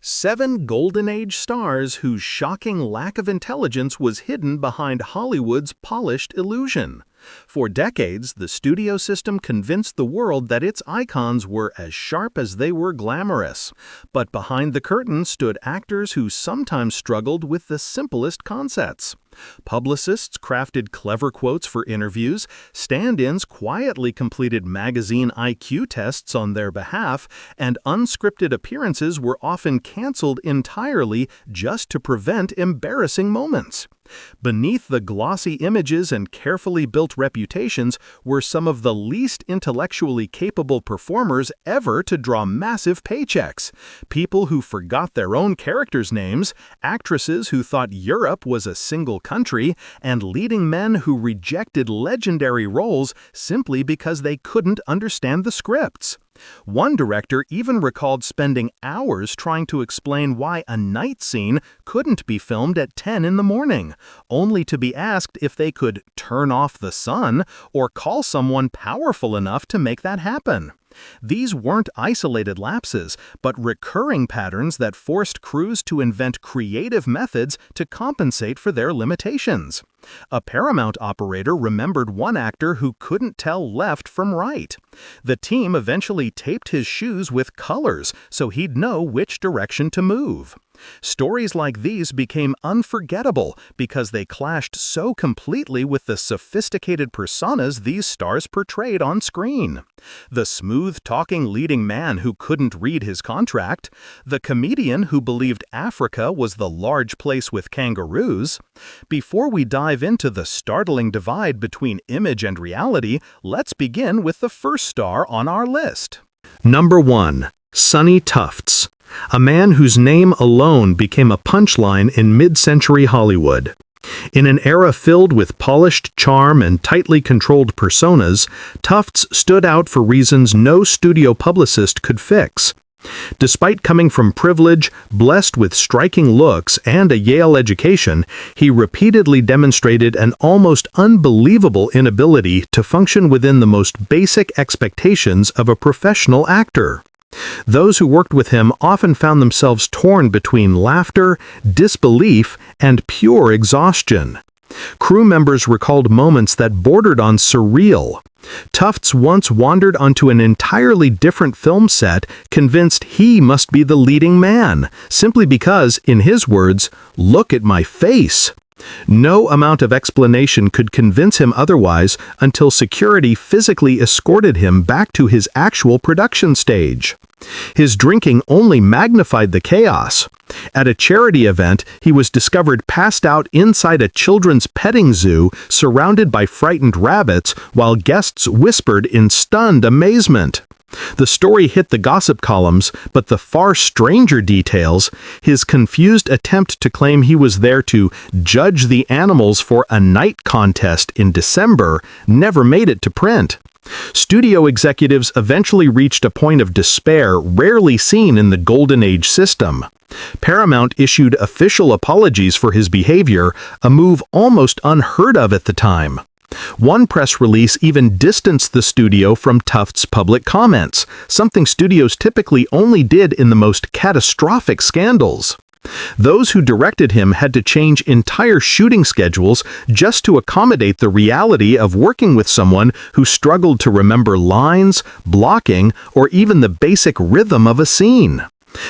7 Golden Age stars whose shocking lack of intelligence was hidden behind Hollywood's polished illusion. For decades, the studio system convinced the world that its icons were as sharp as they were glamorous. But behind the curtain stood actors who sometimes struggled with the simplest concepts. Publicists crafted clever quotes for interviews, stand-ins quietly completed magazine IQ tests on their behalf, and unscripted appearances were often canceled entirely just to prevent embarrassing moments. Beneath the glossy images and carefully built reputations were some of the least intellectually capable performers ever to draw massive paychecks. People who forgot their own characters' names, actresses who thought Europe was a single country, and leading men who rejected legendary roles simply because they couldn't understand the scripts. One director even recalled spending hours trying to explain why a night scene couldn't be filmed at 10 in the morning, only to be asked if they could turn off the sun or call someone powerful enough to make that happen. These weren't isolated lapses, but recurring patterns that forced crews to invent creative methods to compensate for their limitations. A Paramount operator remembered one actor who couldn't tell left from right. The team eventually taped his shoes with colors so he'd know which direction to move. Stories like these became unforgettable because they clashed so completely with the sophisticated personas these stars portrayed on screen. The smooth-talking leading man who couldn't read his contract, the comedian who believed Africa was the large place with kangaroos. Before we dive into the startling divide between image and reality, let's begin with the first star on our list. Number 1. Sonny Tufts, a man whose name alone became a punchline in mid-century Hollywood. In an era filled with polished charm and tightly controlled personas, Tufts stood out for reasons no studio publicist could fix. Despite coming from privilege, blessed with striking looks, and a Yale education, he repeatedly demonstrated an almost unbelievable inability to function within the most basic expectations of a professional actor. Those who worked with him often found themselves torn between laughter, disbelief, and pure exhaustion. Crew members recalled moments that bordered on surreal. Tufts once wandered onto an entirely different film set, convinced he must be the leading man, simply because, in his words, "Look at my face." No amount of explanation could convince him otherwise until security physically escorted him back to his actual production stage. His drinking only magnified the chaos. At a charity event, he was discovered passed out inside a children's petting zoo, surrounded by frightened rabbits, while guests whispered in stunned amazement. The story hit the gossip columns, but the far stranger details, his confused attempt to claim he was there to judge the animals for a night contest in December, never made it to print. Studio executives eventually reached a point of despair rarely seen in the Golden Age system. Paramount issued official apologies for his behavior, a move almost unheard of at the time. One press release even distanced the studio from Tufts' public comments, something studios typically only did in the most catastrophic scandals. Those who directed him had to change entire shooting schedules just to accommodate the reality of working with someone who struggled to remember lines, blocking, or even the basic rhythm of a scene.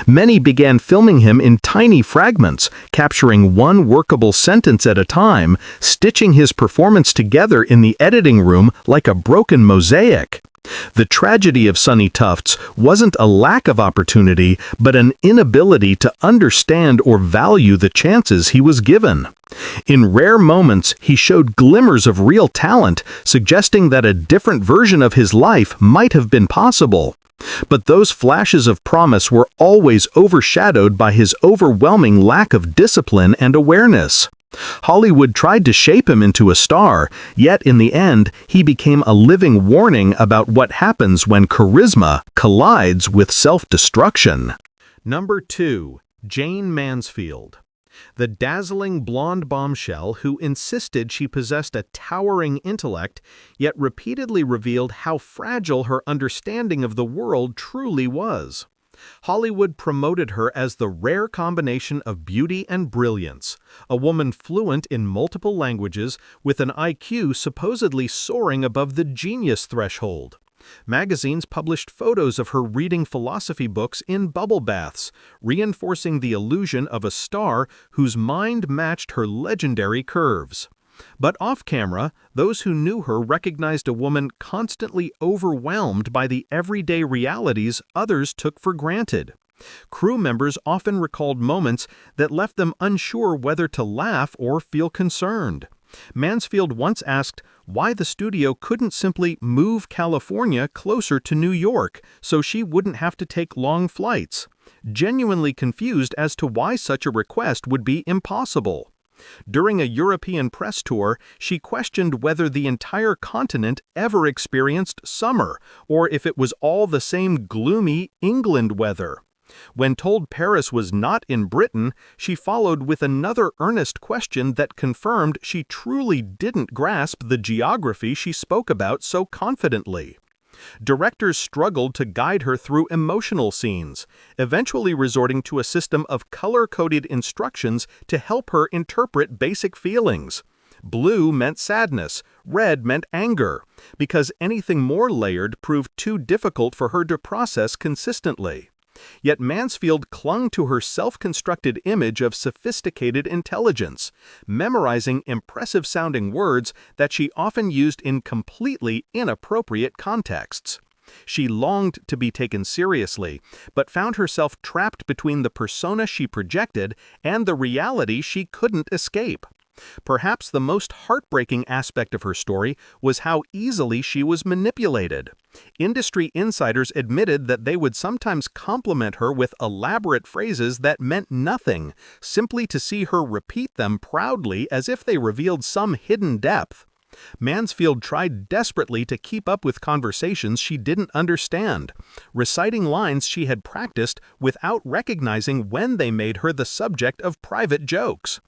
Many began filming him in tiny fragments, capturing one workable sentence at a time, stitching his performance together in the editing room like a broken mosaic. The tragedy of Sonny Tufts wasn't a lack of opportunity, but an inability to understand or value the chances he was given. In rare moments, he showed glimmers of real talent, suggesting that a different version of his life might have been possible. But those flashes of promise were always overshadowed by his overwhelming lack of discipline and awareness. Hollywood tried to shape him into a star, yet in the end, he became a living warning about what happens when charisma collides with self-destruction. Number 2. Jayne Mansfield. The dazzling blonde bombshell who insisted she possessed a towering intellect, yet repeatedly revealed how fragile her understanding of the world truly was. Hollywood promoted her as the rare combination of beauty and brilliance, a woman fluent in multiple languages with an IQ supposedly soaring above the genius threshold. Magazines published photos of her reading philosophy books in bubble baths, reinforcing the illusion of a star whose mind matched her legendary curves. But off-camera, those who knew her recognized a woman constantly overwhelmed by the everyday realities others took for granted. Crew members often recalled moments that left them unsure whether to laugh or feel concerned. Mansfield once asked why the studio couldn't simply move California closer to New York so she wouldn't have to take long flights, genuinely confused as to why such a request would be impossible. During a European press tour, she questioned whether the entire continent ever experienced summer, or if it was all the same gloomy England weather. When told Paris was not in Britain, she followed with another earnest question that confirmed she truly didn't grasp the geography she spoke about so confidently. Directors struggled to guide her through emotional scenes, eventually resorting to a system of color-coded instructions to help her interpret basic feelings. Blue meant sadness, red meant anger, because anything more layered proved too difficult for her to process consistently. Yet Mansfield clung to her self-constructed image of sophisticated intelligence, memorizing impressive-sounding words that she often used in completely inappropriate contexts. She longed to be taken seriously, but found herself trapped between the persona she projected and the reality she couldn't escape. Perhaps the most heartbreaking aspect of her story was how easily she was manipulated. Industry insiders admitted that they would sometimes compliment her with elaborate phrases that meant nothing, simply to see her repeat them proudly as if they revealed some hidden depth. Mansfield tried desperately to keep up with conversations she didn't understand, reciting lines she had practiced without recognizing when they made her the subject of private jokes.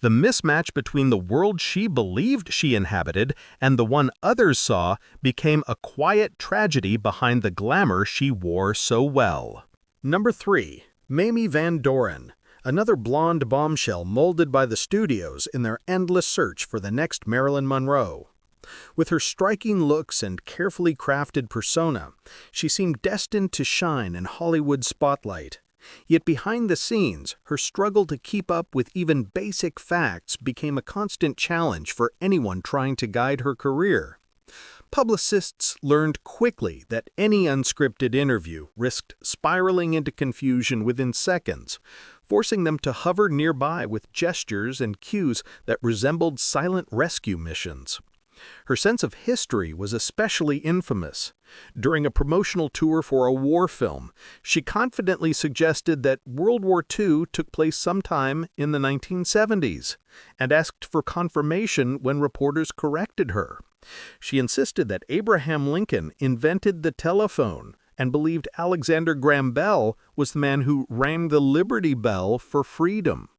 The mismatch between the world she believed she inhabited and the one others saw became a quiet tragedy behind the glamour she wore so well. Number 3. Mamie Van Doren, another blonde bombshell molded by the studios in their endless search for the next Marilyn Monroe. With her striking looks and carefully crafted persona, she seemed destined to shine in Hollywood's spotlight. Yet behind the scenes, her struggle to keep up with even basic facts became a constant challenge for anyone trying to guide her career. Publicists learned quickly that any unscripted interview risked spiraling into confusion within seconds, forcing them to hover nearby with gestures and cues that resembled silent rescue missions. Her sense of history was especially infamous. During a promotional tour for a war film, she confidently suggested that World War II took place sometime in the 1970s, and asked for confirmation when reporters corrected her. She insisted that Abraham Lincoln invented the telephone and believed Alexander Graham Bell was the man who rang the Liberty Bell for freedom.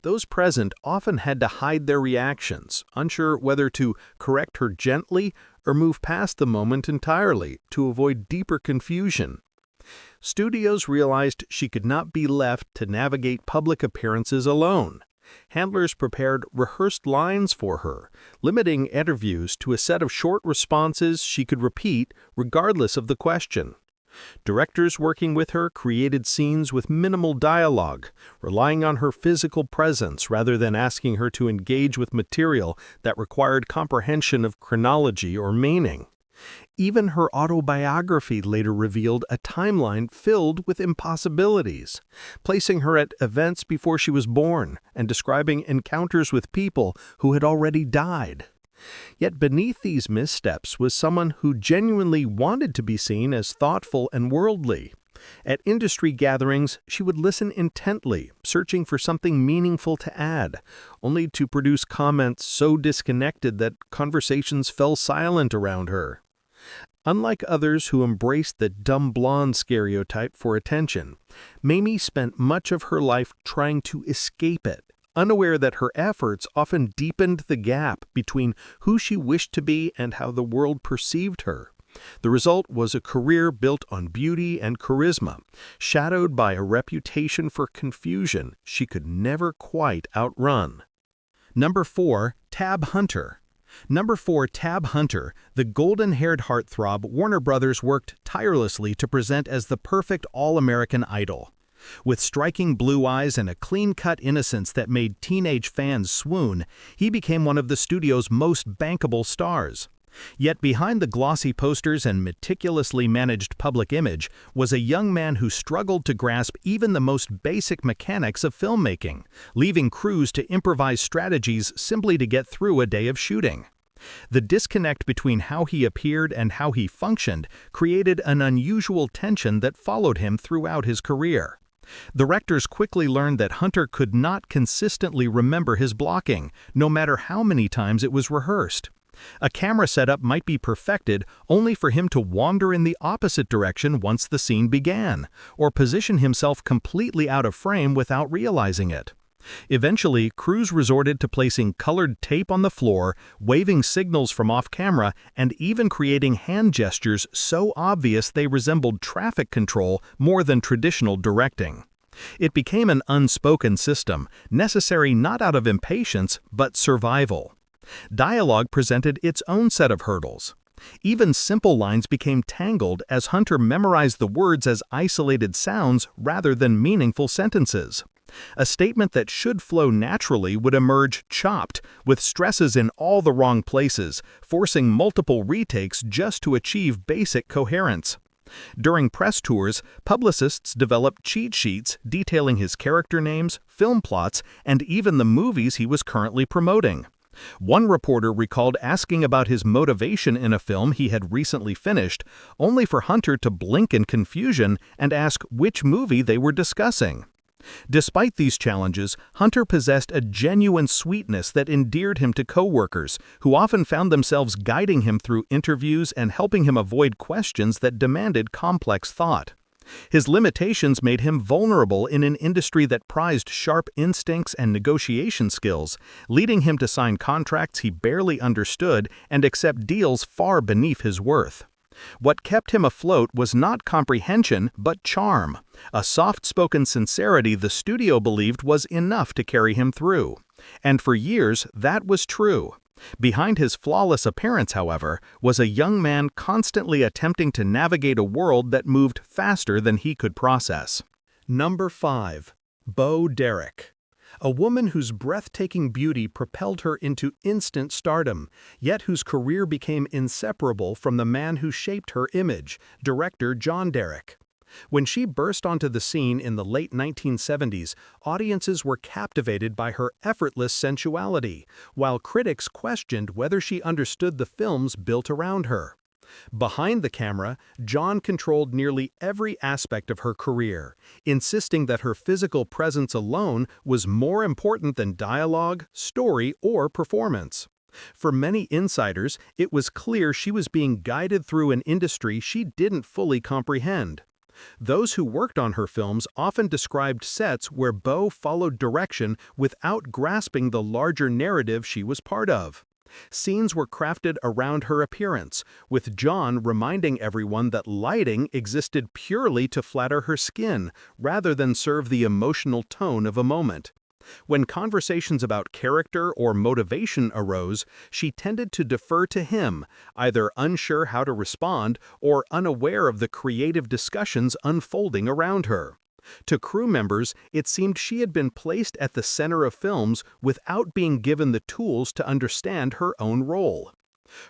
Those present often had to hide their reactions, unsure whether to correct her gently or move past the moment entirely to avoid deeper confusion. Studios realized she could not be left to navigate public appearances alone. Handlers prepared rehearsed lines for her, limiting interviews to a set of short responses she could repeat regardless of the question. Directors working with her created scenes with minimal dialogue, relying on her physical presence rather than asking her to engage with material that required comprehension of chronology or meaning. Even her autobiography later revealed a timeline filled with impossibilities, placing her at events before she was born and describing encounters with people who had already died. Yet beneath these missteps was someone who genuinely wanted to be seen as thoughtful and worldly. At industry gatherings, she would listen intently, searching for something meaningful to add, only to produce comments so disconnected that conversations fell silent around her. Unlike others who embraced the dumb blonde stereotype for attention, Mamie spent much of her life trying to escape it, unaware that her efforts often deepened the gap between who she wished to be and how the world perceived her. The result was a career built on beauty and charisma, shadowed by a reputation for confusion she could never quite outrun. Number 4. Tab Hunter. Number 4. Tab Hunter, the golden-haired heartthrob Warner Brothers worked tirelessly to present as the perfect all-American idol. With striking blue eyes and a clean-cut innocence that made teenage fans swoon, he became one of the studio's most bankable stars. Yet behind the glossy posters and meticulously managed public image was a young man who struggled to grasp even the most basic mechanics of filmmaking, leaving crews to improvise strategies simply to get through a day of shooting. The disconnect between how he appeared and how he functioned created an unusual tension that followed him throughout his career. Directors quickly learned that Hunter could not consistently remember his blocking, no matter how many times it was rehearsed. A camera setup might be perfected only for him to wander in the opposite direction once the scene began, or position himself completely out of frame without realizing it. Eventually, crews resorted to placing colored tape on the floor, waving signals from off-camera, and even creating hand gestures so obvious they resembled traffic control more than traditional directing. It became an unspoken system, necessary not out of impatience, but survival. Dialogue presented its own set of hurdles. Even simple lines became tangled as Hunter memorized the words as isolated sounds rather than meaningful sentences. A statement that should flow naturally would emerge chopped, with stresses in all the wrong places, forcing multiple retakes just to achieve basic coherence. During press tours, publicists developed cheat sheets detailing his character names, film plots, and even the movies he was currently promoting. One reporter recalled asking about his motivation in a film he had recently finished, only for Hunter to blink in confusion and ask which movie they were discussing. Despite these challenges, Hunter possessed a genuine sweetness that endeared him to coworkers, who often found themselves guiding him through interviews and helping him avoid questions that demanded complex thought. His limitations made him vulnerable in an industry that prized sharp instincts and negotiation skills, leading him to sign contracts he barely understood and accept deals far beneath his worth. What kept him afloat was not comprehension, but charm, a soft-spoken sincerity the studio believed was enough to carry him through. And for years, that was true. Behind his flawless appearance, however, was a young man constantly attempting to navigate a world that moved faster than he could process. Number 5. Bo Derek. A woman whose breathtaking beauty propelled her into instant stardom, yet whose career became inseparable from the man who shaped her image, director John Derek. When she burst onto the scene in the late 1970s, audiences were captivated by her effortless sensuality, while critics questioned whether she understood the films built around her. Behind the camera, John controlled nearly every aspect of her career, insisting that her physical presence alone was more important than dialogue, story, or performance. For many insiders, it was clear she was being guided through an industry she didn't fully comprehend. Those who worked on her films often described sets where Bo followed direction without grasping the larger narrative she was part of. Scenes were crafted around her appearance, with John reminding everyone that lighting existed purely to flatter her skin rather than serve the emotional tone of a moment. When conversations about character or motivation arose, she tended to defer to him, either unsure how to respond or unaware of the creative discussions unfolding around her. To crew members, it seemed she had been placed at the center of films without being given the tools to understand her own role.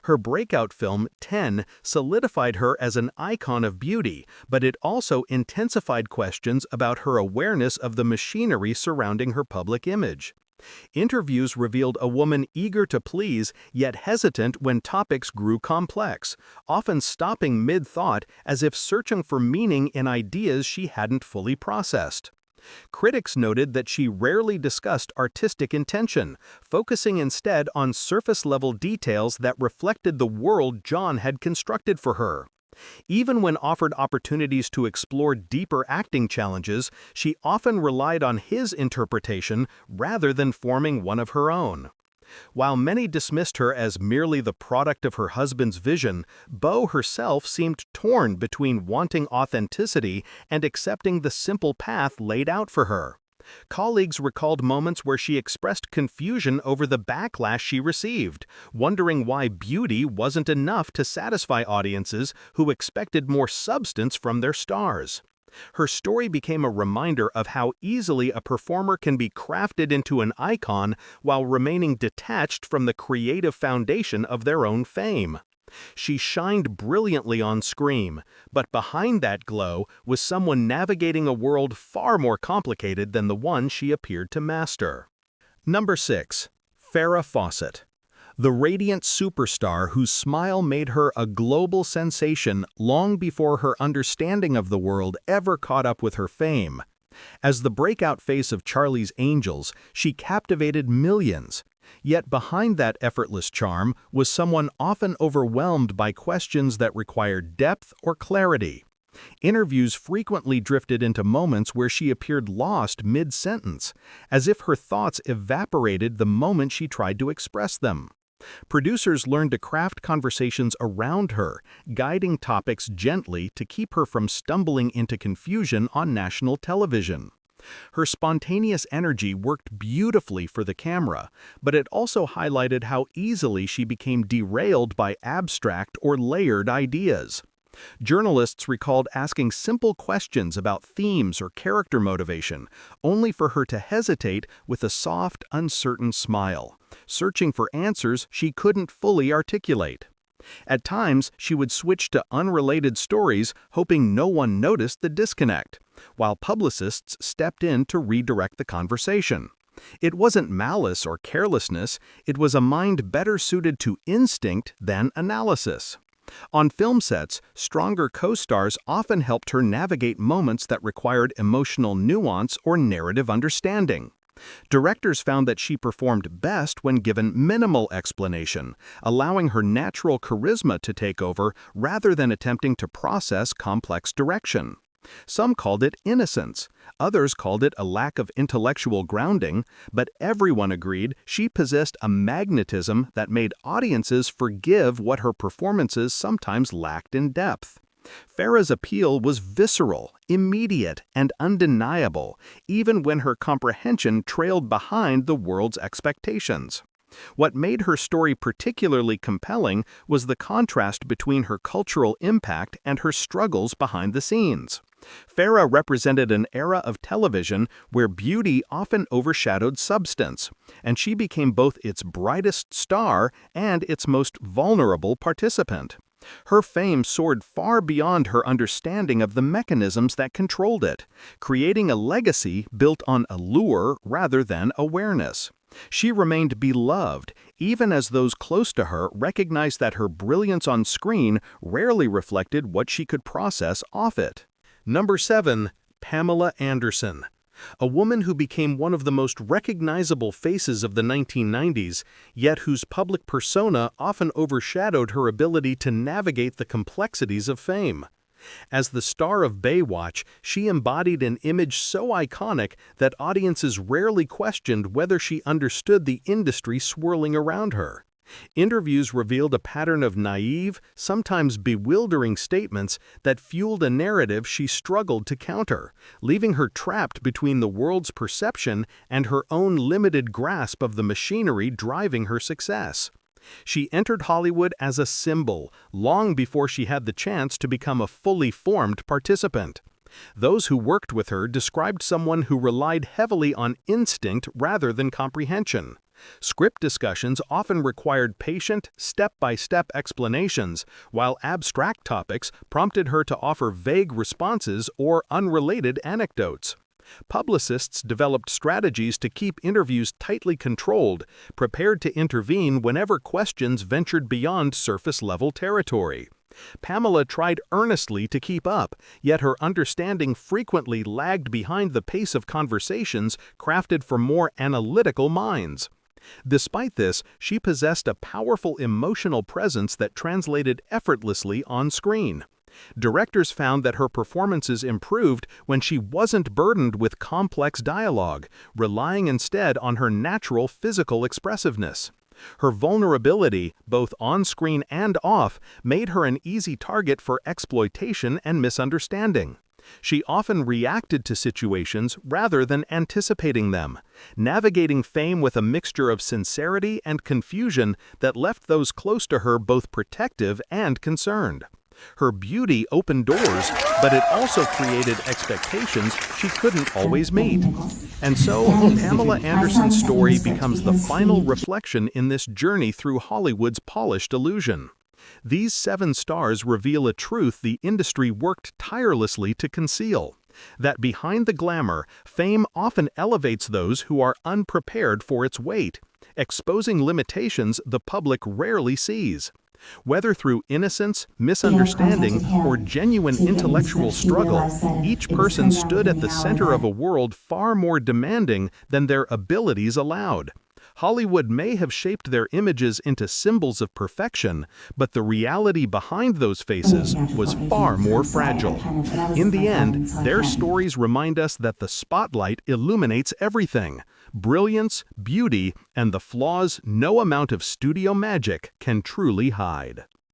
Her breakout film, 10, solidified her as an icon of beauty, but it also intensified questions about her awareness of the machinery surrounding her public image. Interviews revealed a woman eager to please, yet hesitant when topics grew complex, often stopping mid-thought as if searching for meaning in ideas she hadn't fully processed. Critics noted that she rarely discussed artistic intention, focusing instead on surface-level details that reflected the world John had constructed for her. Even when offered opportunities to explore deeper acting challenges, she often relied on his interpretation rather than forming one of her own. While many dismissed her as merely the product of her husband's vision, Bo herself seemed torn between wanting authenticity and accepting the simple path laid out for her. Colleagues recalled moments where she expressed confusion over the backlash she received, wondering why beauty wasn't enough to satisfy audiences who expected more substance from their stars. Her story became a reminder of how easily a performer can be crafted into an icon while remaining detached from the creative foundation of their own fame. She shined brilliantly on screen, but behind that glow was someone navigating a world far more complicated than the one she appeared to master. Number 6. Farrah Fawcett. The radiant superstar whose smile made her a global sensation long before her understanding of the world ever caught up with her fame. As the breakout face of Charlie's Angels, she captivated millions. Yet behind that effortless charm was someone often overwhelmed by questions that required depth or clarity. Interviews frequently drifted into moments where she appeared lost mid-sentence, as if her thoughts evaporated the moment she tried to express them. Producers learned to craft conversations around her, guiding topics gently to keep her from stumbling into confusion on national television. Her spontaneous energy worked beautifully for the camera, but it also highlighted how easily she became derailed by abstract or layered ideas. Journalists recalled asking simple questions about themes or character motivation, only for her to hesitate with a soft, uncertain smile, searching for answers she couldn't fully articulate. At times, she would switch to unrelated stories, hoping no one noticed the disconnect, while publicists stepped in to redirect the conversation. It wasn't malice or carelessness, it was a mind better suited to instinct than analysis. On film sets, stronger co-stars often helped her navigate moments that required emotional nuance or narrative understanding. Directors found that she performed best when given minimal explanation, allowing her natural charisma to take over rather than attempting to process complex direction. Some called it innocence, others called it a lack of intellectual grounding, but everyone agreed she possessed a magnetism that made audiences forgive what her performances sometimes lacked in depth. Farrah's appeal was visceral, immediate, and undeniable, even when her comprehension trailed behind the world's expectations. What made her story particularly compelling was the contrast between her cultural impact and her struggles behind the scenes. Farrah represented an era of television where beauty often overshadowed substance, and she became both its brightest star and its most vulnerable participant. Her fame soared far beyond her understanding of the mechanisms that controlled it, creating a legacy built on allure rather than awareness. She remained beloved, even as those close to her recognized that her brilliance on screen rarely reflected what she could process off it. Number 7. Pamela Anderson. A woman who became one of the most recognizable faces of the 1990s, yet whose public persona often overshadowed her ability to navigate the complexities of fame. As the star of Baywatch, she embodied an image so iconic that audiences rarely questioned whether she understood the industry swirling around her. Interviews revealed a pattern of naive, sometimes bewildering statements that fueled a narrative she struggled to counter, leaving her trapped between the world's perception and her own limited grasp of the machinery driving her success. She entered Hollywood as a symbol, long before she had the chance to become a fully formed participant. Those who worked with her described someone who relied heavily on instinct rather than comprehension. Script discussions often required patient, step-by-step explanations, while abstract topics prompted her to offer vague responses or unrelated anecdotes. Publicists developed strategies to keep interviews tightly controlled, prepared to intervene whenever questions ventured beyond surface-level territory. Pamela tried earnestly to keep up, yet her understanding frequently lagged behind the pace of conversations crafted for more analytical minds. Despite this, she possessed a powerful emotional presence that translated effortlessly on screen. Directors found that her performances improved when she wasn't burdened with complex dialogue, relying instead on her natural physical expressiveness. Her vulnerability, both on-screen and off, made her an easy target for exploitation and misunderstanding. She often reacted to situations rather than anticipating them, navigating fame with a mixture of sincerity and confusion that left those close to her both protective and concerned. Her beauty opened doors, but it also created expectations she couldn't always meet. And so, Pamela Anderson's story becomes the final reflection in this journey through Hollywood's polished illusion. These 7 stars reveal a truth the industry worked tirelessly to conceal: that behind the glamour, fame often elevates those who are unprepared for its weight, exposing limitations the public rarely sees. Whether through innocence, misunderstanding, or genuine intellectual struggle, each person stood at the center of a world far more demanding than their abilities allowed. Hollywood may have shaped their images into symbols of perfection, but the reality behind those faces was far more fragile. In the end, their stories remind us that the spotlight illuminates everything: brilliance, beauty, and the flaws no amount of studio magic can truly hide.